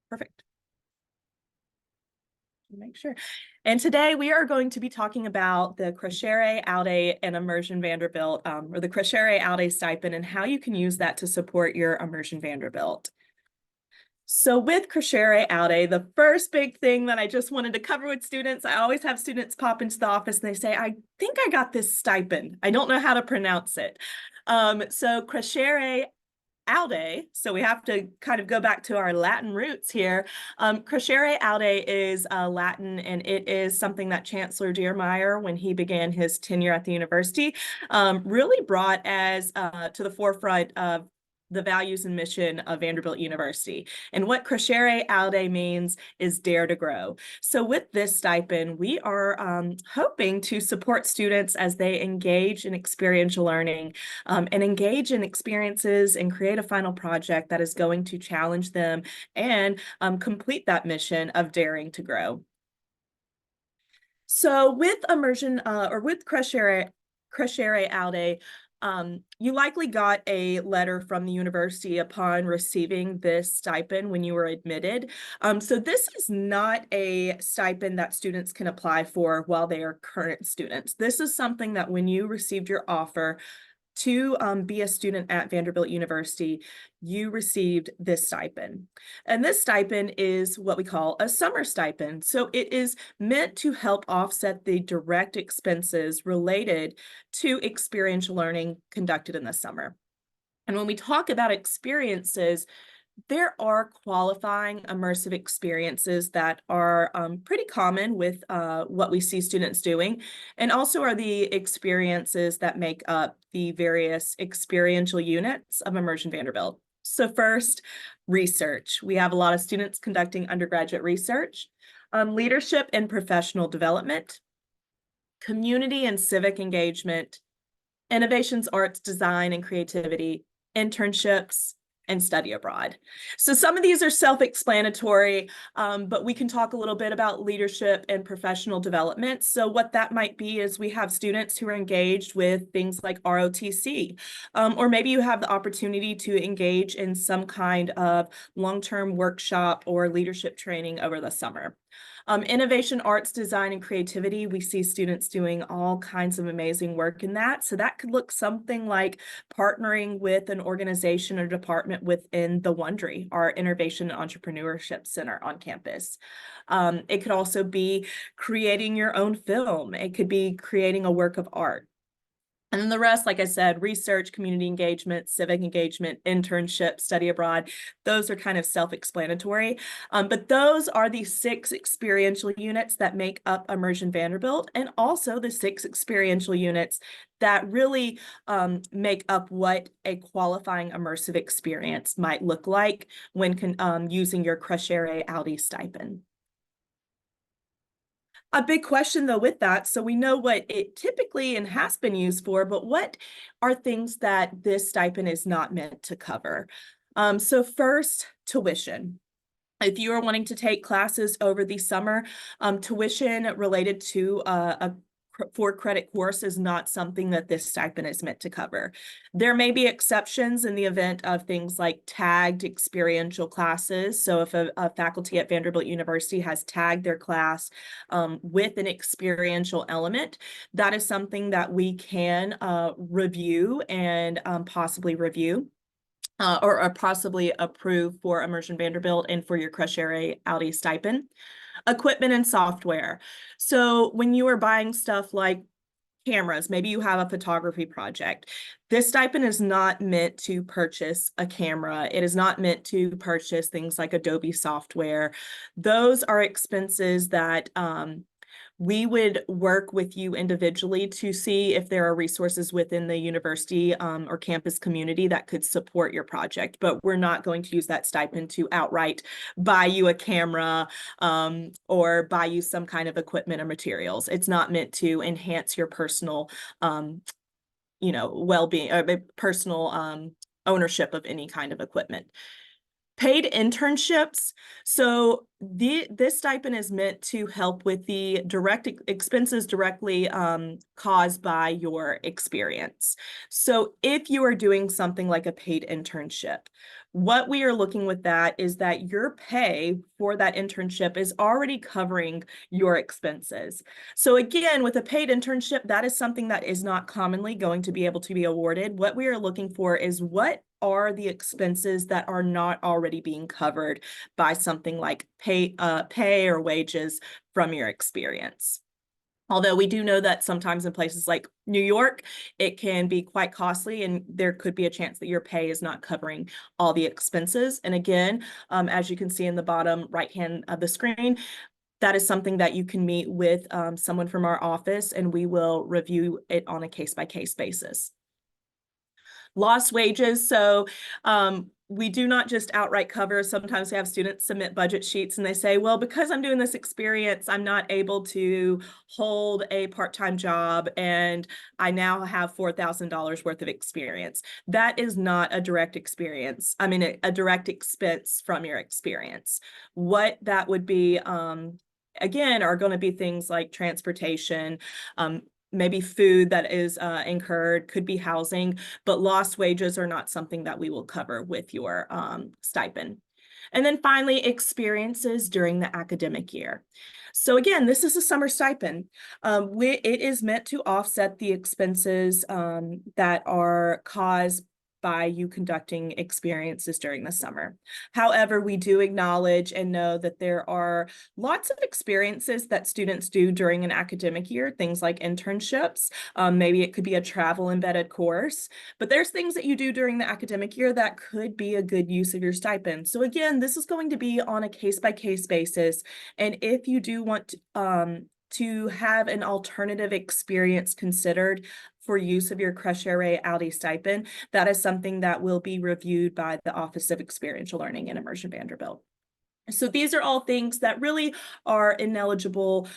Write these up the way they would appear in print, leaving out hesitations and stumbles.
Perfect. Make sure. And today we are going to be talking about the Crescere, Aude, and Immersion Vanderbilt, or the Crescere Aude stipend, and how you can use that to support your Immersion Vanderbilt. So with Crescere Aude, the first big thing that I just wanted to cover with students, I always have students pop into the office and they say, I think I got this stipend. I don't know how to pronounce it. So Crescere Aude, so we have to kind of go back to our Latin roots here. Crescere Aude is Latin, and it is something that Chancellor Diermeyer, when he began his tenure at the university, really brought as to the forefront of the values and mission of Vanderbilt University. And what Crescere Aude means is dare to grow. So with this stipend, we are hoping to support students as they engage in experiential learning and engage in experiences and create a final project that is going to challenge them and complete that mission of daring to grow. So with immersion or with Crescere Aude, you likely got a letter from the university upon receiving this stipend when you were admitted. So this is not a stipend that students can apply for while they are current students. This is something that when you received your offer to be a student at Vanderbilt University, you received this stipend. And this stipend is what we call a summer stipend. So it is meant to help offset the direct expenses related to experiential learning conducted in the summer. And when we talk about experiences, there are qualifying immersive experiences that are pretty common with what we see students doing, and also are the experiences that make up the various experiential units of Immersion Vanderbilt. So first, research. We have a lot of students conducting undergraduate research, leadership and professional development, community and civic engagement, innovations, arts, design, and creativity, internships, and study abroad. So some of these are self-explanatory, but we can talk a little bit about leadership and professional development. So what that might be is we have students who are engaged with things like ROTC, or maybe you have the opportunity to engage in some kind of long-term workshop or leadership training over the summer. Innovation, arts, design, and creativity, we see students doing all kinds of amazing work in that. So that could look something like partnering with an organization or department within the Wondery, our Innovation and Entrepreneurship Center on campus. It could also be creating your own film. It could be creating a work of art. And then the rest, like I said, research, community engagement, civic engagement, internship, study abroad, those are kind of self-explanatory. But those are the 6 experiential units that make up Immersion Vanderbilt, and also the 6 experiential units that really make up what a qualifying immersive experience might look like when using your Crescere Aude stipend. A big question though with that, so we know what it typically and has been used for, but what are things that this stipend is not meant to cover? So first, tuition. If you are wanting to take classes over the summer, tuition related to a 4-credit course is not something that this stipend is meant to cover. There may be exceptions in the event of things like tagged experiential classes. So if a faculty at Vanderbilt University has tagged their class with an experiential element, that is something that we can review and possibly review. Or possibly approve for Immersion Vanderbilt and for your Crescere Aude stipend. Equipment and software. So when you are buying stuff like cameras, maybe you have a photography project, this stipend is not meant to purchase a camera. It is not meant to purchase things like Adobe software. Those are expenses that we would work with you individually to see if there are resources within the university or campus community that could support your project, but we're not going to use that stipend to outright buy you a camera or buy you some kind of equipment or materials. It's not meant to enhance your personal, well-being or personal ownership of any kind of equipment. Paid internships. So this stipend is meant to help with the direct expenses directly caused by your experience. So if you are doing something like a paid internship, What we are looking with that is that your pay for that internship is already covering your expenses. So again, with a paid internship, that is something that is not commonly going to be able to be awarded. What we are looking for is what are the expenses that are not already being covered by something like pay or wages from your experience. Although we do know that sometimes in places like New York, it can be quite costly and there could be a chance that your pay is not covering all the expenses. And again, as you can see in the bottom right hand of the screen, that is something that you can meet with someone from our office and we will review it on a case-by-case basis. Lost wages. So we do not just outright cover. Sometimes we have students submit budget sheets and they say, well, because I'm doing this experience, I'm not able to hold a part-time job and I now have $4,000 worth of experience. That is not a direct experience. I mean, a direct expense from your experience. What that would be, again, are going to be things like transportation, maybe food that is incurred, could be housing, but lost wages are not something that we will cover with your stipend. And then finally, experiences during the academic year. So again, this is a summer stipend. It is meant to offset the expenses that are caused by you conducting experiences during the summer. However, we do acknowledge and know that there are lots of experiences that students do during an academic year, things like internships. Maybe it could be a travel embedded course, but there's things that you do during the academic year that could be a good use of your stipend. So again, this is going to be on a case-by-case basis. And if you do want to have an alternative experience considered for use of your Crescere Aude stipend, that is something that will be reviewed by the Office of Experiential Learning in Immersion Vanderbilt. So these are all things that really are ineligible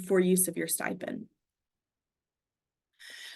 for use of your stipend.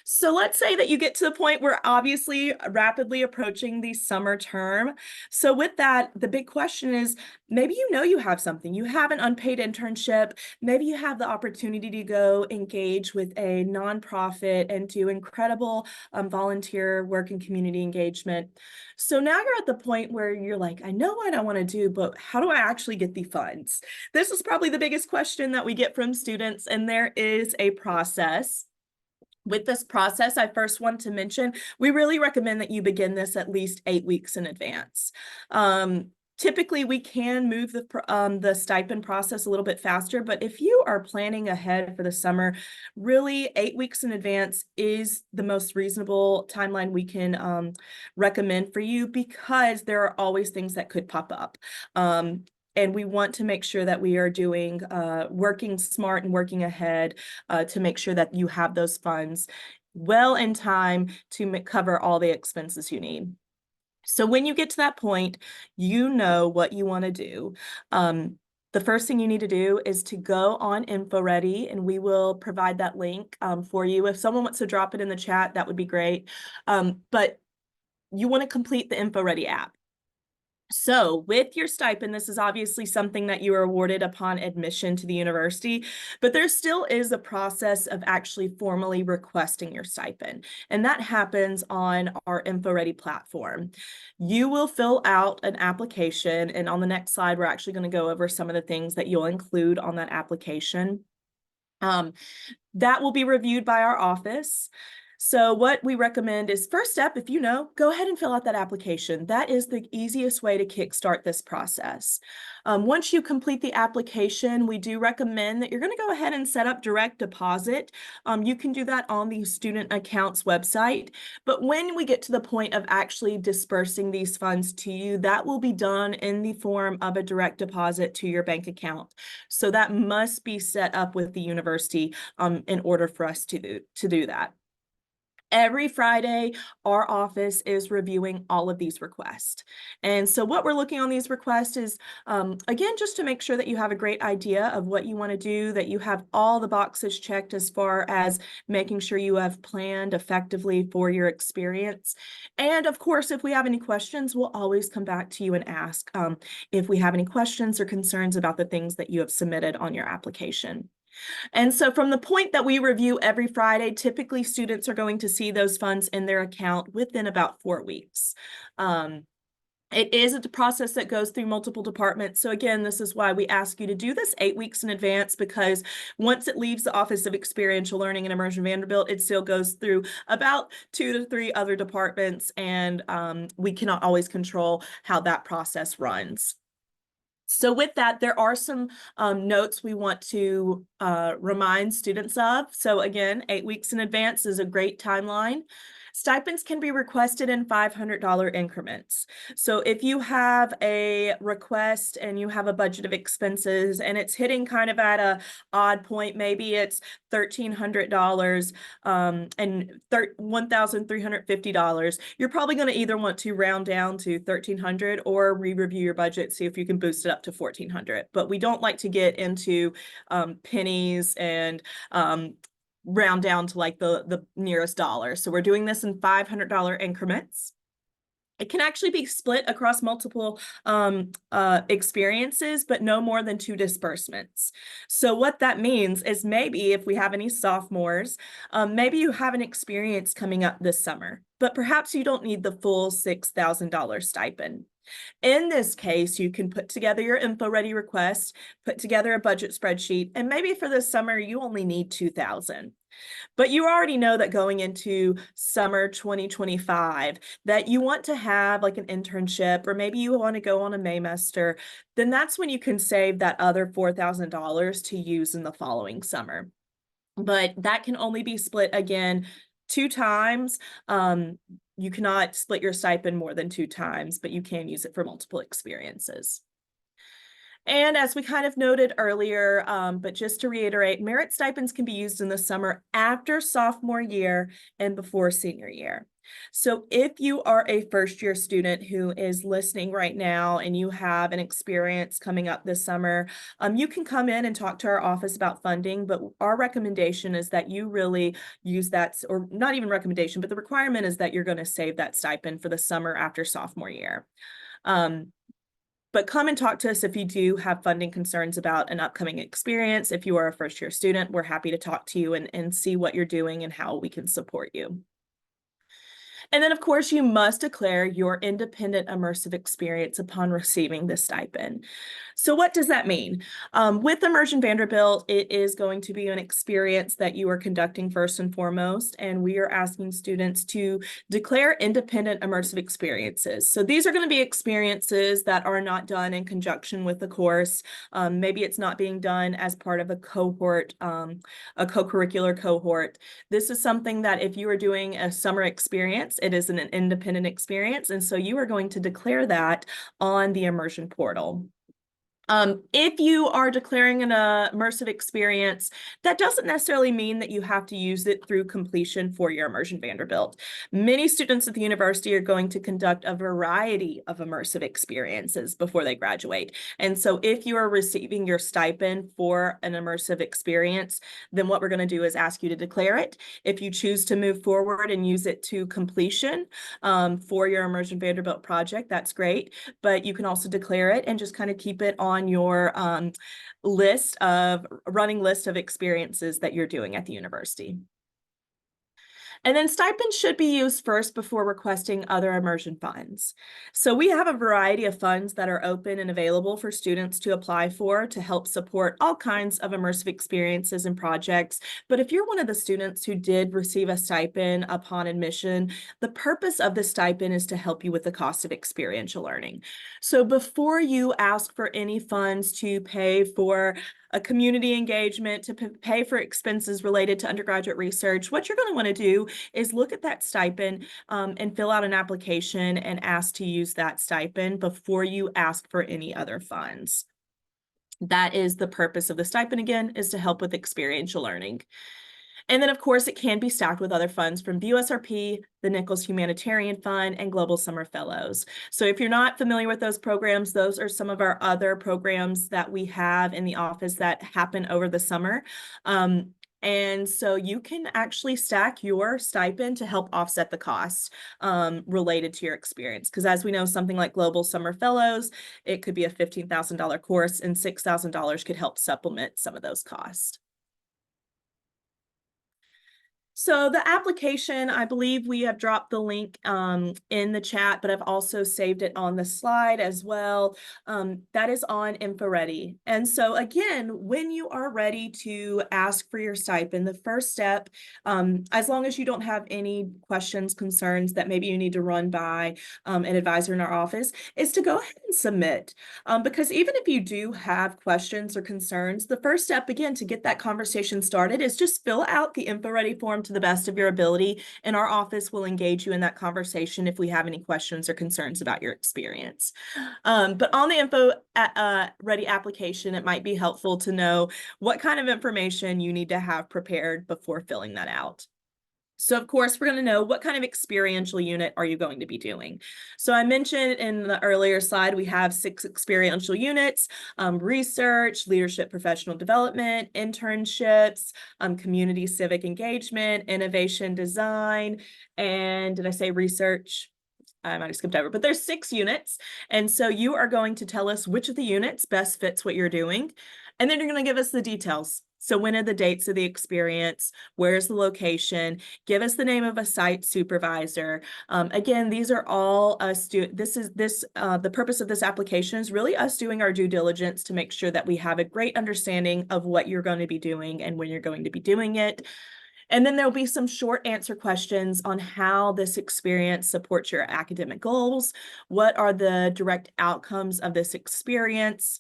So let's say that you get to the point where obviously rapidly approaching the summer term. So with that, the big question is, maybe you know you have something. You have an unpaid internship. Maybe you have the opportunity to go engage with a nonprofit and do incredible volunteer work and community engagement. So now you're at the point where you're like, I know what I want to do, but how do I actually get the funds? This is probably the biggest question that we get from students, and there is a process. With this process, I first want to mention, we really recommend that you begin this at least 8 weeks in advance. Typically, we can move the stipend process a little bit faster, but if you are planning ahead for the summer, really 8 weeks in advance is the most reasonable timeline we can recommend for you, because there are always things that could pop up. And we want to make sure that we are doing working smart and working ahead to make sure that you have those funds well in time to cover all the expenses you need. So when you get to that point, you know what you want to do. The first thing you need to do is to go on InfoReady, and we will provide that link for you. If someone wants to drop it in the chat, that would be great. But you want to complete the InfoReady app. So with your stipend, this is obviously something that you are awarded upon admission to the university, but there still is a process of actually formally requesting your stipend, and that happens on our InfoReady platform. You will fill out an application, and on the next slide, we're actually going to go over some of the things that you'll include on that application. That will be reviewed by our office. So what we recommend is, first step, if you know, go ahead and fill out that application. That is the easiest way to kickstart this process. Once you complete the application, we do recommend that you're going to go ahead and set up direct deposit. You can do that on the student accounts website. But when we get to the point of actually dispersing these funds to you, that will be done in the form of a direct deposit to your bank account. So that must be set up with the university in order for us to do that. Every Friday, our office is reviewing all of these requests. And so what we're looking on these requests is, again, just to make sure that you have a great idea of what you want to do, that you have all the boxes checked as far as making sure you have planned effectively for your experience. And of course, if we have any questions, we'll always come back to you and ask if we have any questions or concerns about the things that you have submitted on your application. And so from the point that we review every Friday, typically students are going to see those funds in their account within about 4 weeks. It is a process that goes through multiple departments. So again, this is why we ask you to do this 8 weeks in advance, because once it leaves the Office of Experiential Learning in Immersion Vanderbilt, it still goes through about 2 to 3 other departments, and we cannot always control how that process runs. So with that, there are some notes we want to remind students of. So again, 8 weeks in advance is a great timeline. Stipends can be requested in $500 increments. So if you have a request and you have a budget of expenses and it's hitting kind of at a odd point, maybe it's $1,300 and $1,350, you're probably going to either want to round down to $1,300 or re-review your budget, see if you can boost it up to $1,400. But we don't like to get into pennies and round down to like the nearest dollar. So we're doing this in $500 increments. It can actually be split across multiple experiences, but no more than 2 disbursements. So what that means is maybe if we have any sophomores, maybe you have an experience coming up this summer, but perhaps you don't need the full $6,000 stipend. In this case, you can put together your info-ready request, put together a budget spreadsheet, and maybe for this summer, you only need $2,000. But you already know that going into summer 2025, that you want to have like an internship, or maybe you want to go on a Maymester, then that's when you can save that other $4,000 to use in the following summer. But that can only be split again 2 times. You cannot split your stipend more than 2 times, but you can use it for multiple experiences. And as we kind of noted earlier, but just to reiterate, merit stipends can be used in the summer after sophomore year and before senior year. So if you are a first-year student who is listening right now and you have an experience coming up this summer, you can come in and talk to our office about funding, but our recommendation is that you really use that, or not even recommendation, but the requirement is that you're going to save that stipend for the summer after sophomore year. But come and talk to us if you do have funding concerns about an upcoming experience. If you are a first-year student, we're happy to talk to you and see what you're doing and how we can support you. And then, of course, you must declare your independent immersive experience upon receiving the stipend. So what does that mean? With Immersion Vanderbilt, it is going to be an experience that you are conducting first and foremost, and we are asking students to declare independent immersive experiences. So these are going to be experiences that are not done in conjunction with the course. Maybe it's not being done as part of a cohort, a co-curricular cohort. This is something that if you are doing a summer experience, it is an independent experience, and so you are going to declare that on the Immersion portal. If you are declaring an immersive experience, that doesn't necessarily mean that you have to use it through completion for your Immersion Vanderbilt. Many students at the university are going to conduct a variety of immersive experiences before they graduate. And so if you are receiving your stipend for an immersive experience, then what we're going to do is ask you to declare it. If you choose to move forward and use it to completion for your Immersion Vanderbilt project, that's great. But you can also declare it and just kind of keep it on your running list of experiences that you're doing at the university. And then stipends should be used first before requesting other immersion funds. So we have a variety of funds that are open and available for students to apply for to help support all kinds of immersive experiences and projects. But if you're one of the students who did receive a stipend upon admission, the purpose of the stipend is to help you with the cost of experiential learning. So before you ask for any funds to pay for a community engagement, to pay for expenses related to undergraduate research, what you're going to want to do is look at that stipend and fill out an application and ask to use that stipend before you ask for any other funds. That is the purpose of the stipend, again, is to help with experiential learning. And then, of course, it can be stacked with other funds from the USRP, the Nichols Humanitarian Fund, and Global Summer Fellows. So if you're not familiar with those programs, those are some of our other programs that we have in the office that happen over the summer. And so you can actually stack your stipend to help offset the costs related to your experience. Because as we know, something like Global Summer Fellows, it could be a $15,000 course, and $6,000 could help supplement some of those costs. So the application, I believe we have dropped the link in the chat, but I've also saved it on the slide as well. That is on InfoReady. And so again, when you are ready to ask for your stipend, the first step, as long as you don't have any questions, concerns that maybe you need to run by an advisor in our office, is to go ahead and submit. Because even if you do have questions or concerns, the first step, again, to get that conversation started is just fill out the InfoReady form to the best of your ability, and our office will engage you in that conversation if we have any questions or concerns about your experience. But on the InfoReady application, it might be helpful to know what kind of information you need to have prepared before filling that out. So of course, we're going to know what kind of experiential unit are you going to be doing. So I mentioned in the earlier slide, we have 6 experiential units: research, leadership, professional development, internships, community civic engagement, innovation design, and did I say research? I might have skipped over, but there's 6 units. And so you are going to tell us which of the units best fits what you're doing. And then you're going to give us the details. So when are the dates of the experience? Where's the location? Give us the name of a site supervisor. Again, these are all us the purpose of this application is really us doing our due diligence to make sure that we have a great understanding of what you're going to be doing and when you're going to be doing it. And then there'll be some short answer questions on how this experience supports your academic goals. What are the direct outcomes of this experience?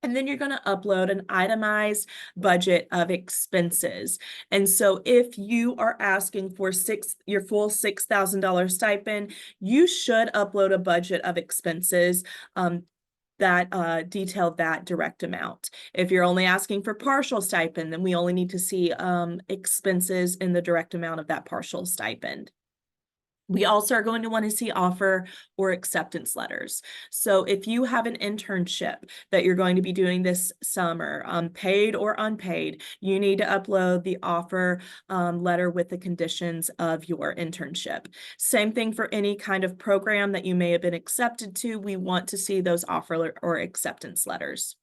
And then you're going to upload an itemized budget of expenses. And so if you are asking for your full $6,000 stipend, you should upload a budget of expenses that detail that direct amount. If you're only asking for partial stipend, then we only need to see expenses in the direct amount of that partial stipend. We also are going to want to see offer or acceptance letters. So if you have an internship that you're going to be doing this summer, paid or unpaid, you need to upload the offer letter with the conditions of your internship. Same thing for any kind of program that you may have been accepted to. We want to see those offer or acceptance letters.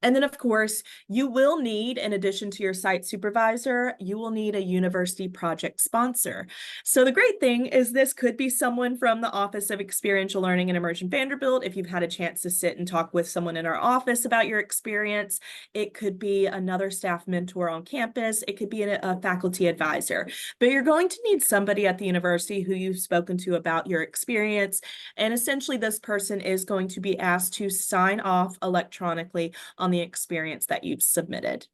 And then, of course, you will need, in addition to your site supervisor, you will need a university project sponsor. So the great thing is this could be someone from the Office of Experiential Learning and Immersion Vanderbilt. If you've had a chance to sit and talk with someone in our office about your experience, it could be another staff mentor on campus. It could be a faculty advisor. But you're going to need somebody at the university who you've spoken to about your experience. And essentially, this person is going to be asked to sign off electronically on the experience that you've submitted.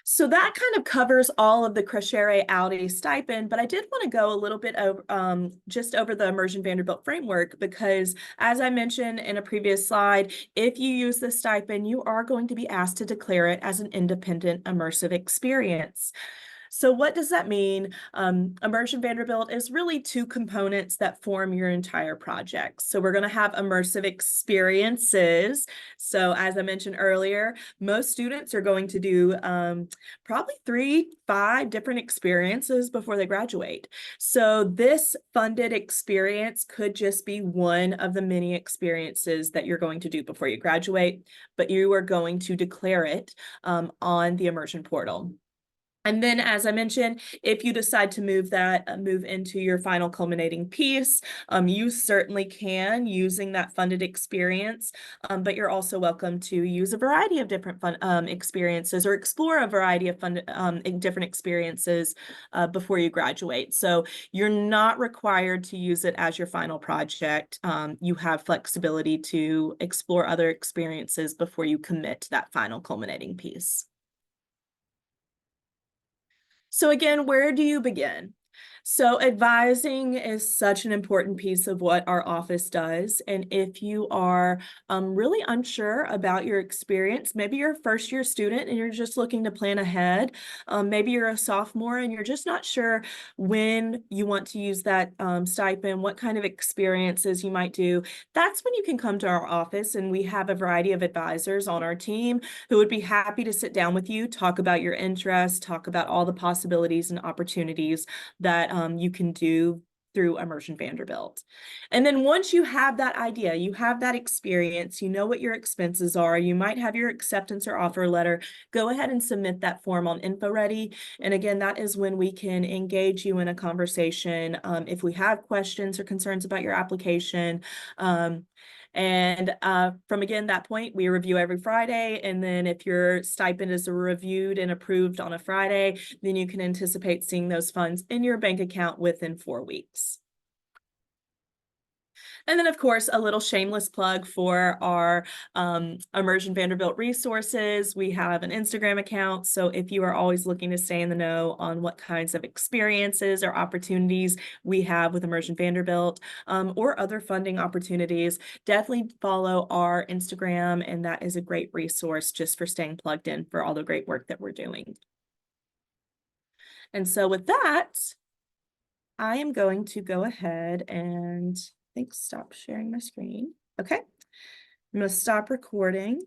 So that kind of covers all of the Crescere Aude stipend, but I did want to go a little bit over just over the Immersion Vanderbilt framework, because as I mentioned in a previous slide, if you use the stipend, you are going to be asked to declare it as an independent immersive experience. So what does that mean? Immersion Vanderbilt is really 2 components that form your entire project. So we're going to have immersive experiences. So as I mentioned earlier, most students are going to do probably 3-5 different experiences before they graduate. So this funded experience could just be one of the many experiences that you're going to do before you graduate, but you are going to declare it on the immersion portal. And then, as I mentioned, if you decide to move into your final culminating piece, you certainly can using that funded experience, but you're also welcome to use a variety of different fun experiences or explore a variety of different experiences before you graduate. So you're not required to use it as your final project. You have flexibility to explore other experiences before you commit to that final culminating piece. So again, where do you begin? So advising is such an important piece of what our office does. And if you are really unsure about your experience, maybe you're a first-year student and you're just looking to plan ahead. Maybe you're a sophomore and you're just not sure when you want to use that stipend, what kind of experiences you might do. That's when you can come to our office, and we have a variety of advisors on our team who would be happy to sit down with you, talk about your interests, talk about all the possibilities and opportunities that you can do through Immersion Vanderbilt. And then once you have that idea, you have that experience, you know what your expenses are, you might have your acceptance or offer letter, go ahead and submit that form on InfoReady. And again, that is when we can engage you in a conversation if we have questions or concerns about your application. From again, that point, we review every Friday. And then if your stipend is reviewed and approved on a Friday, then you can anticipate seeing those funds in your bank account within 4 weeks. And then, of course, a little shameless plug for our Immersion Vanderbilt resources. We have an Instagram account. So if you are always looking to stay in the know on what kinds of experiences or opportunities we have with Immersion Vanderbilt or other funding opportunities, definitely follow our Instagram. And that is a great resource just for staying plugged in for all the great work that we're doing. And so with that, I am going to go ahead and stop sharing my screen. Okay, I'm going to stop recording.